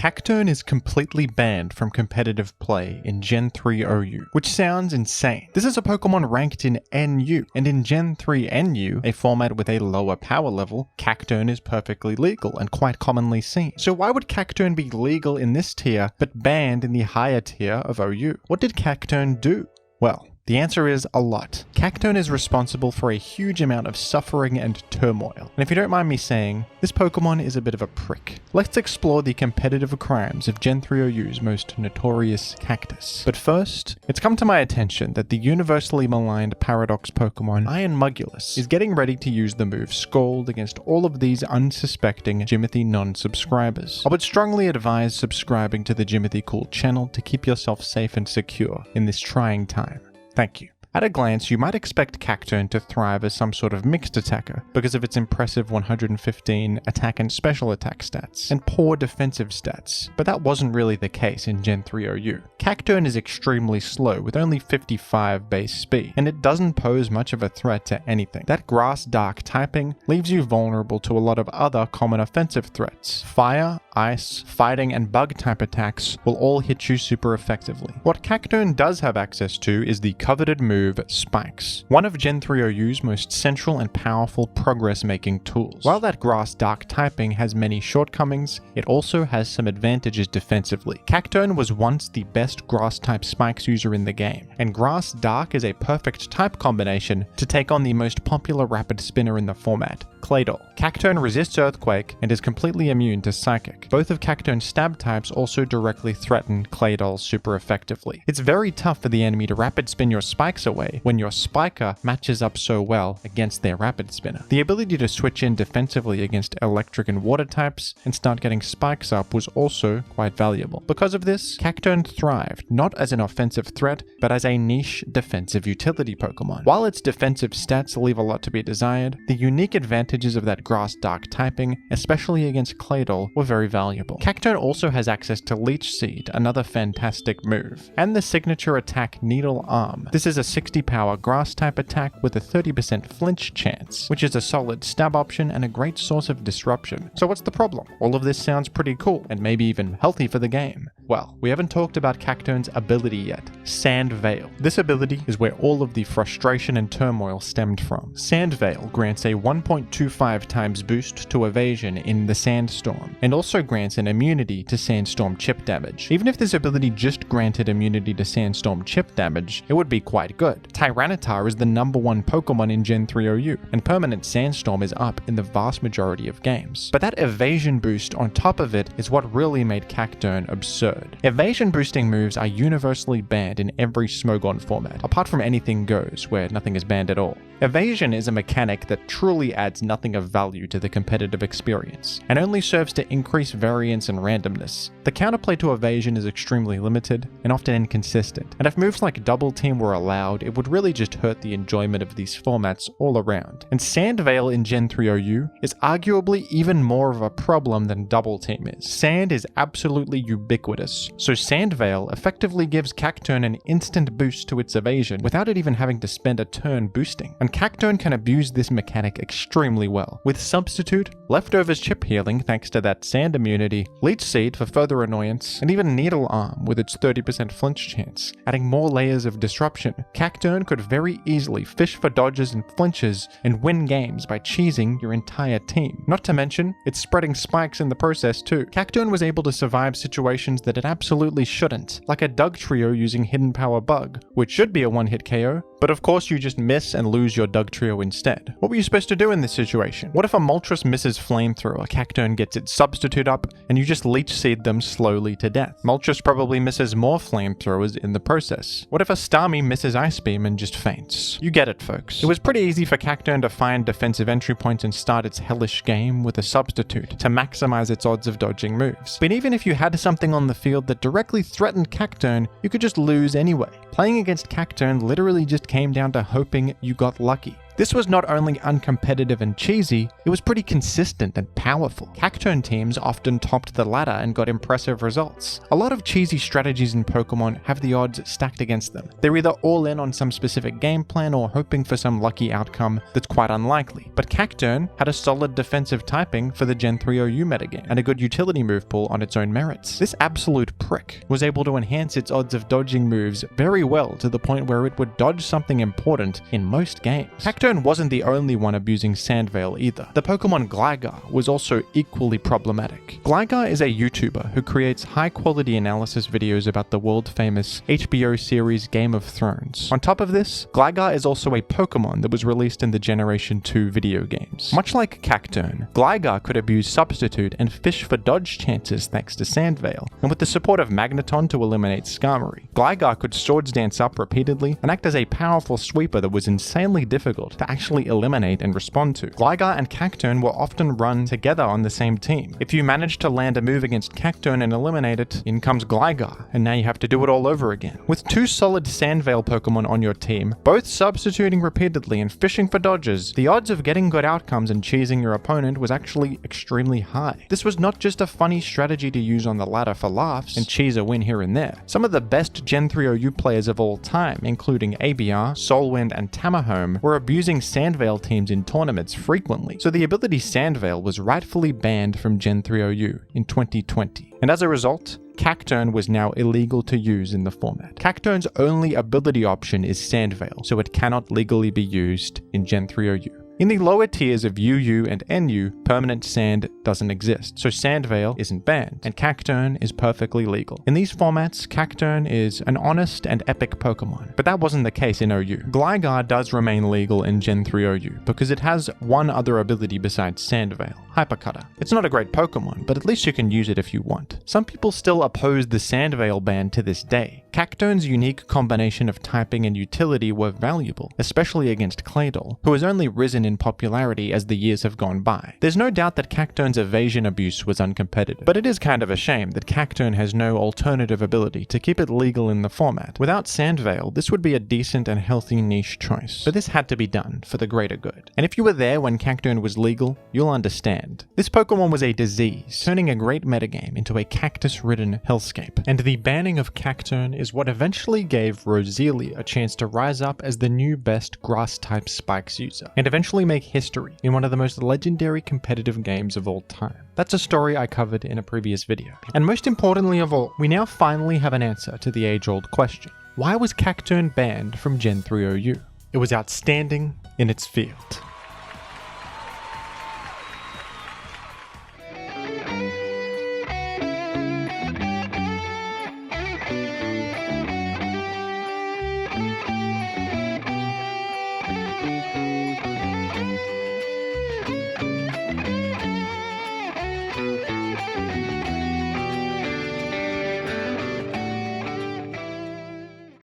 Cacturne is completely banned from competitive play in Gen 3 OU, which sounds insane. This is a Pokemon ranked in NU, and in Gen 3 NU, a format with a lower power level, Cacturne is perfectly legal and quite commonly seen. So why would Cacturne be legal in this tier, but banned in the higher tier of OU? What did Cacturne do? Well, the answer is a lot. Cacturne is responsible for a huge amount of suffering and turmoil. And if you don't mind me saying, this Pokemon is a bit of a prick. Let's explore the competitive crimes of Gen 3 OU's most notorious Cactus. But first, it's come to my attention that the universally maligned Paradox Pokemon Iron Mugulis is getting ready to use the move Scald against all of these unsuspecting Jimothy non-subscribers. I would strongly advise subscribing to the JimCool channel to keep yourself safe and secure in this trying time. Thank you. At a glance, you might expect Cacturne to thrive as some sort of mixed attacker because of its impressive 115 attack and special attack stats, and poor defensive stats, but that wasn't really the case in Gen 3 OU. Cacturne is extremely slow with only 55 base speed, and it doesn't pose much of a threat to anything. That Grass Dark typing leaves you vulnerable to a lot of other common offensive threats. Fire, Ice, Fighting, and Bug type attacks will all hit you super effectively. What Cacturne does have access to is the coveted move Spikes, one of Gen 3 OU's most central and powerful progress-making tools. While that Grass Dark typing has many shortcomings, it also has some advantages defensively. Cacturne was once the best Grass-type Spikes user in the game, and Grass Dark is a perfect type combination to take on the most popular rapid spinner in the format, Claydol. Cacturne resists Earthquake and is completely immune to Psychic. Both of Cacturne's stab types also directly threaten Claydol super effectively. It's very tough for the enemy to rapid spin your Spikes away when your Spiker matches up so well against their rapid spinner. The ability to switch in defensively against electric and water types and start getting Spikes up was also quite valuable. Because of this, Cacturne thrived not as an offensive threat, but as a niche defensive utility Pokemon. While its defensive stats leave a lot to be desired, the unique advantages of that Grass Dark typing, especially against Claydol, were very valuable. Cacturne also has access to Leech Seed, another fantastic move, and the signature attack Needle Arm. This is a 60 power Grass type attack with a 30% flinch chance, which is a solid stab option and a great source of disruption. So what's the problem? All of this sounds pretty cool, and maybe even healthy for the game. Well, we haven't talked about Cacturne's ability yet, Sand Veil. This ability is where all of the frustration and turmoil stemmed from. Sand Veil grants a 1.25 times boost to evasion in the Sandstorm, and also grants an immunity to Sandstorm chip damage. Even if this ability just granted immunity to Sandstorm chip damage, it would be quite good. Tyranitar is the #1 Pokemon in Gen 3 OU, and permanent Sandstorm is up in the vast majority of games. But that evasion boost on top of it is what really made Cacturne absurd. Evasion boosting moves are universally banned in every Smogon format, apart from Anything Goes, where nothing is banned at all. Evasion is a mechanic that truly adds nothing of value to the competitive experience, and only serves to increase variance and randomness. The counterplay to evasion is extremely limited, and often inconsistent, and if moves like Double Team were allowed, it would really just hurt the enjoyment of these formats all around. And Sand Veil in Gen 3 OU is arguably even more of a problem than Double Team is. Sand is absolutely ubiquitous, so Sand Veil effectively gives Cacturne an instant boost to its evasion without it even having to spend a turn boosting. And Cacturne can abuse this mechanic extremely well, with Substitute, Leftovers chip healing thanks to that Sand immunity, Leech Seed for further annoyance, and even Needle Arm with its 30% flinch chance, adding more layers of disruption. Cacturne could very easily fish for dodges and flinches and win games by cheesing your entire team. Not to mention, it's spreading Spikes in the process too. Cacturne was able to survive situations that it absolutely shouldn't, like a Dugtrio using Hidden Power Bug, which should be a one-hit KO, but of course you just miss and lose your Dugtrio instead. What were you supposed to do in this situation? What if a Moltres misses Flamethrower, Cacturne gets its Substitute up, and you just Leech Seed them slowly to death? Moltres probably misses more Flamethrowers in the process. What if a Starmie misses Ice Beam and just faints? You get it, folks. It was pretty easy for Cacturne to find defensive entry points and start its hellish game with a Substitute to maximize its odds of dodging moves. But even if you had something on the field that directly threatened Cacturne, you could just lose anyway. Playing against Cacturne literally just came down to hoping you got lucky. This was not only uncompetitive and cheesy, it was pretty consistent and powerful. Cacturne teams often topped the ladder and got impressive results. A lot of cheesy strategies in Pokemon have the odds stacked against them. They're either all in on some specific game plan or hoping for some lucky outcome that's quite unlikely. But Cacturne had a solid defensive typing for the Gen 3 OU metagame, and a good utility move pool on its own merits. This absolute prick was able to enhance its odds of dodging moves very well to the point where it would dodge something important in most games. Cacturne wasn't the only one abusing Sandvale either. The Pokemon Gligar was also equally problematic. Gligar is a YouTuber who creates high-quality analysis videos about the world-famous HBO series Game of Thrones. On top of this, Gligar is also a Pokemon that was released in the Generation 2 video games. Much like Cacturne, Gligar could abuse Substitute and fish for dodge chances thanks to Sandvale, and with the support of Magneton to eliminate Skarmory, Gligar could Swords Dance up repeatedly and act as a powerful sweeper that was insanely difficult to actually eliminate and respond to. Gligar and Cacturne were often run together on the same team. If you managed to land a move against Cacturne and eliminate it, in comes Gligar, and now you have to do it all over again. With two solid Sandvale Pokemon on your team, both substituting repeatedly and fishing for dodges, the odds of getting good outcomes and cheesing your opponent was actually extremely high. This was not just a funny strategy to use on the ladder for laughs and cheese a win here and there. Some of the best Gen 3 OU players of all time, including ABR, Solwind, and Tamahome, were abusing Sandvale teams in tournaments frequently, so the ability Sandvale was rightfully banned from Gen 3 OU in 2020. And as a result, Cacturne was now illegal to use in the format. Cacturne's only ability option is Sandvale, so it cannot legally be used in Gen 3 OU. In the lower tiers of UU and NU, permanent sand doesn't exist, so Sandvale isn't banned, and Cacturne is perfectly legal. In these formats, Cacturne is an honest and epic Pokemon, but that wasn't the case in OU. Gligar does remain legal in Gen 3 OU, because it has one other ability besides Sandvale, Hyper Cutter. It's not a great Pokemon, but at least you can use it if you want. Some people still oppose the Sandvale ban to this day. Cacturne's unique combination of typing and utility were valuable, especially against Claydol, who has only risen in popularity as the years have gone by. There's no doubt that Cacturne's evasion abuse was uncompetitive, but it is kind of a shame that Cacturne has no alternative ability to keep it legal in the format. Without Sandvale, this would be a decent and healthy niche choice, but this had to be done for the greater good. And if you were there when Cacturne was legal, you'll understand. This Pokemon was a disease, turning a great metagame into a cactus-ridden hellscape, and the banning of Cacturne is what eventually gave Roselia a chance to rise up as the new best grass-type spikes user, and eventually make history in one of the most legendary competitive games of all time. That's a story I covered in a previous video. And most importantly of all, we now finally have an answer to the age-old question. Why was Cacturne banned from Gen 3 OU? It was outstanding in its field.